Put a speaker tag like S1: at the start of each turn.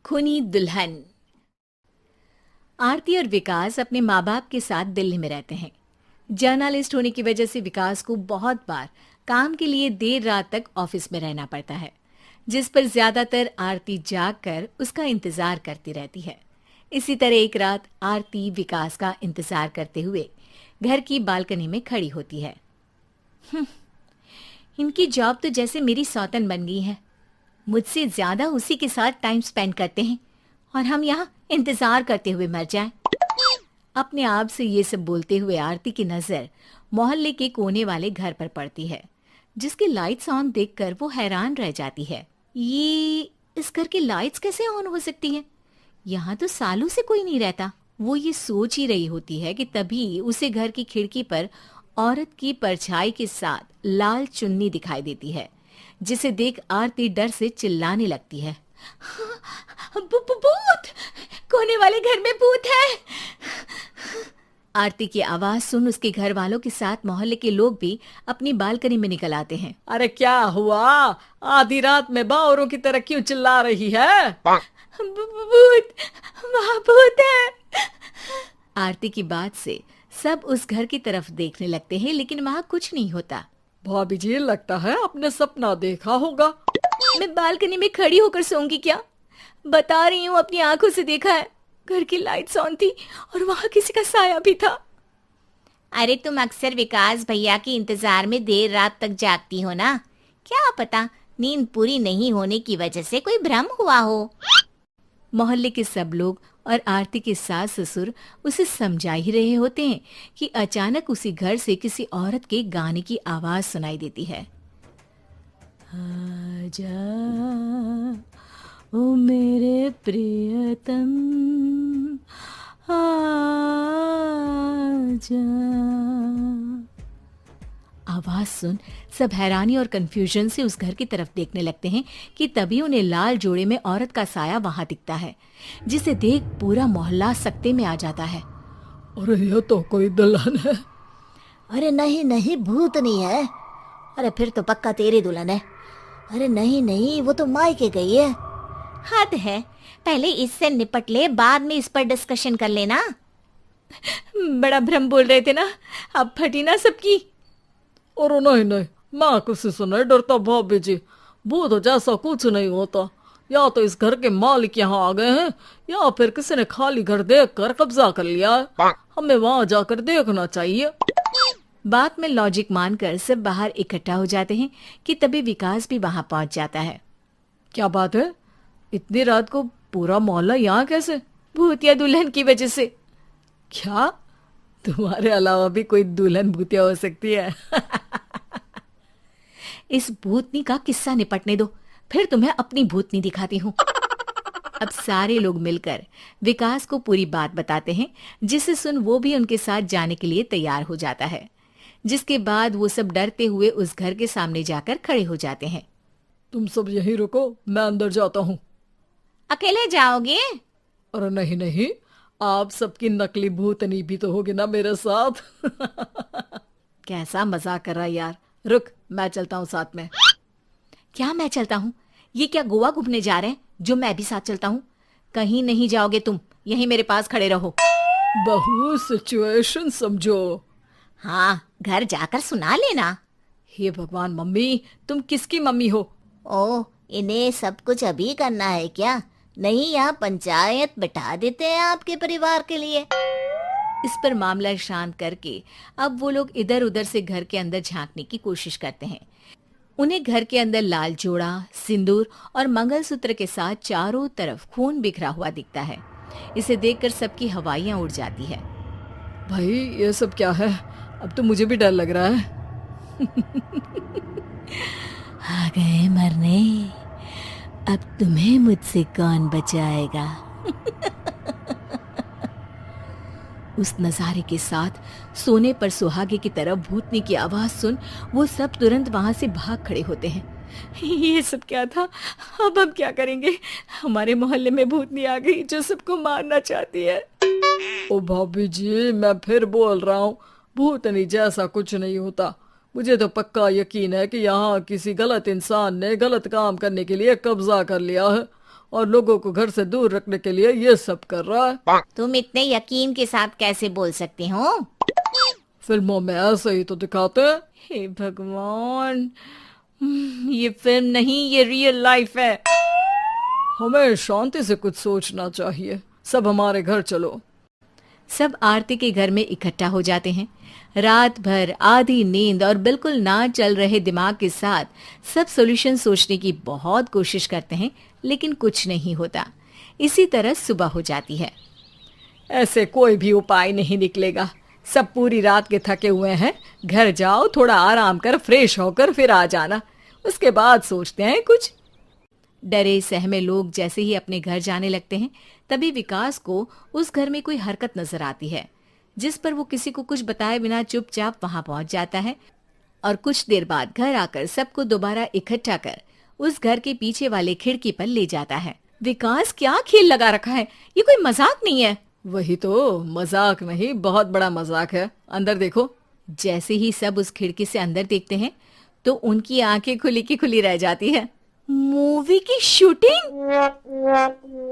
S1: खूनी दुल्हन। आरती और विकास अपने माँ बाप के साथ दिल्ली में रहते हैं। जर्नलिस्ट होने की वजह से विकास को बहुत बार काम के लिए देर रात तक ऑफिस में रहना पड़ता है, जिस पर ज्यादातर आरती जाग कर उसका इंतजार करती रहती है। इसी तरह एक रात आरती विकास का इंतजार करते हुए घर की बालकनी में खड़ी होती है। इनकी जॉब तो जैसे मेरी सौतन बन गई है। मुझसे ज्यादा उसी के साथ टाइम स्पेंड करते हैं और हम यहाँ इंतजार करते हुए मर जाएं। अपने आप से ये सब बोलते हुए आरती की नजर मोहल्ले के कोने वाले घर पर पड़ती है, जिसकी लाइट्स ऑन देखकर वो हैरान रह जाती है। ये इस घर की लाइट्स कैसे ऑन हो सकती हैं? यहाँ तो सालों से कोई नहीं रहता। वो ये सोच ही रही होती है कि तभी उसे घर की खिड़की पर औरत की परछाई के साथ लाल चुन्नी दिखाई देती है, जिसे देख आरती डर से चिल्लाने लगती है। भूत! कोने वाले घर में भूत है! आरती की आवाज सुन उसके घर वालों के साथ मोहल्ले के लोग भी अपनी बालकनी में निकल आते हैं।
S2: अरे क्या हुआ? आधी रात में बावरों की तरह क्यों चिल्ला रही है?
S1: भूत! वहाँ भूत है! आरती की बात से सब उस घर की तरफ देखने लगते हैं, लेकिन वहाँ कुछ नहीं होता।
S2: भाभी जी, लगता है आपने सपना देखा होगा।
S1: मैं बालकनी में खड़ी होकर सोऊंगी क्या? बता रही हूँ, अपनी आंखों से देखा है। घर की लाइट्स ऑन थी और वहाँ किसी का साया भी था। अरे तुम अक्सर विकास भैया के इंतजार में देर रात तक जागती हो ना, क्या पता नींद पूरी नहीं होने की वजह से कोई भ्रम हुआ हो। मोहल्ले के सब लोग और आरती के सास ससुर उसे समझा ही रहे होते हैं कि अचानक उसी घर से किसी औरत के गाने की आवाज सुनाई देती है। आजा ओ मेरे प्रियतम, आजा। आवाज सुन सब हैरानी और कंफ्यूजन से उस घर की तरफ देखने लगते हैं कि तभी उन्हें लाल जोड़े में औरत का साया वहां दिखता है, जिसे देख पूरा मोहल्ला सकते में आ जाता है।
S2: अरे ये तो कोई दुल्हन है।
S3: अरे नहीं नहीं, भूत नहीं है। अरे फिर तो पक्का तेरी दुल्हन है। अरे नहीं नहीं, वो तो मायके गई है।
S1: हद है, पहले इससे निपट ले, बाद में इस पर डिस्कशन कर लेना। बड़ा भ्रम बोल रहे थे ना, अब फटी ना सबकी।
S2: और नहीं नहीं, मैं किसी से नहीं डरता भाभी जी। भूत जैसा कुछ नहीं होता। या तो इस घर के मालिक यहाँ आ गए हैं, या फिर किसी ने खाली घर देख कर कब्जा कर लिया है। हमें वहां जाकर देखना चाहिए।
S1: बात में लॉजिक मानकर सब बाहर इकट्ठा हो जाते हैं कि तभी विकास भी वहां पहुंच जाता है।
S2: क्या बात है? इतनी रात को पूरा मोहल्ला यहाँ कैसे?
S1: भूतिया दुल्हन की वजह से।
S2: क्या तुम्हारे अलावा भी कोई दुल्हन भूतिया हो सकती है?
S1: इस भूतनी का किस्सा निपटने दो, फिर तुम्हें अपनी भूतनी दिखाती हूँ। अब सारे लोग मिलकर विकास को पूरी बात बताते हैं, जिसे सुन वो भी उनके साथ जाने के लिए तैयार हो जाता है। जिसके बाद वो सब डरते हुए उस घर के सामने जाकर खड़े हो जाते हैं।
S2: तुम सब यहीं रुको, मैं अंदर जाता हूँ।
S1: अकेले जाओगे?
S2: अरे नहीं नहीं, आप सबकी नकली भूतनी भी तो होगी ना मेरे साथ।
S1: कैसा मजाक कर रहा यार। रुक, मैं चलता हूँ साथ में। क्या मैं चलता हूँ? ये क्या गोवा घूमने जा रहे हैं जो मैं भी साथ चलता हूँ? कहीं नहीं जाओगे तुम, यहीं मेरे पास खड़े रहो।
S2: बहू सिचुएशन समझो।
S3: हाँ, घर जाकर सुना लेना।
S2: हे भगवान, मम्मी तुम किसकी मम्मी हो?
S3: ओ, इन्हें सब कुछ अभी करना है क्या? नहीं, यहाँ पंचायत बैठा देते हैं आपके परिवार के लिए।
S1: इस पर मामला शांत करके अब वो लोग इधर उधर से घर के अंदर झांकने की कोशिश करते हैं। उन्हें घर के अंदर लाल जोड़ा, सिंदूर और मंगलसूत्र के साथ चारों तरफ खून बिखरा हुआ दिखता है। इसे देखकर सबकी हवाइयां उड़ जाती है।
S2: भाई ये सब क्या है? अब तो मुझे भी डर लग रहा है।
S1: आ गए मरने, अब तुम्हें मुझसे कौन बचाएगा? उस नजारे के साथ सोने पर सुहागे की तरफ भूतनी की आवाज सुन वो सब तुरंत वहां से भाग खड़े होते हैं। ये सब क्या था? अब हम क्या करेंगे? हमारे मोहल्ले में भूतनी आ गई जो सबको मारना चाहती है।
S2: ओ भाभी जी, मैं फिर बोल रहा हूँ, भूतनी जैसा कुछ नहीं होता। मुझे तो पक्का यकीन है कि यहाँ किसी गलत इंसान ने गलत काम करने के लिए कब्जा कर लिया है और लोगों को घर से दूर रखने के लिए ये सब कर रहा है।
S1: तुम इतने यकीन के साथ कैसे बोल सकते हो?
S2: फिल्मों में ऐसे ही तो दिखाते हैं।
S1: हे भगवान, ये फिल्म नहीं, ये रियल लाइफ है।
S2: हमें शांति से कुछ सोचना चाहिए। सब हमारे घर चलो।
S1: सब आरती के घर में इकट्ठा हो जाते हैं। रात भर आधी नींद और बिल्कुल ना चल रहे दिमाग के साथ सब सॉल्यूशन सोचने की बहुत कोशिश करते हैं, लेकिन कुछ नहीं होता। इसी तरह सुबह हो जाती है।
S2: ऐसे कोई भी उपाय नहीं निकलेगा। सब पूरी रात के थके हुए हैं। घर जाओ, थोड़ा आराम कर, फ्रेश होकर फिर आ जाना, उसके बाद सोचते हैं कुछ।
S1: डरे सहमे लोग जैसे ही अपने घर जाने लगते हैं, तभी विकास को उस घर में कोई हरकत नजर आती है, जिस पर वो किसी को कुछ बताए बिना चुपचाप वहां पहुंच जाता है और कुछ देर बाद घर आकर सबको दोबारा इकट्ठा कर उस घर के पीछे वाले खिड़की पर ले जाता है। विकास, क्या खेल लगा रखा है? ये कोई मजाक नहीं है।
S2: वही तो, मजाक नहीं, बहुत बड़ा मजाक है। अंदर देखो।
S1: जैसे ही सब उस खिड़की से अंदर देखते हैं तो उनकी आंखें खुली की खुली रह जाती है। मूवी की शूटिंग!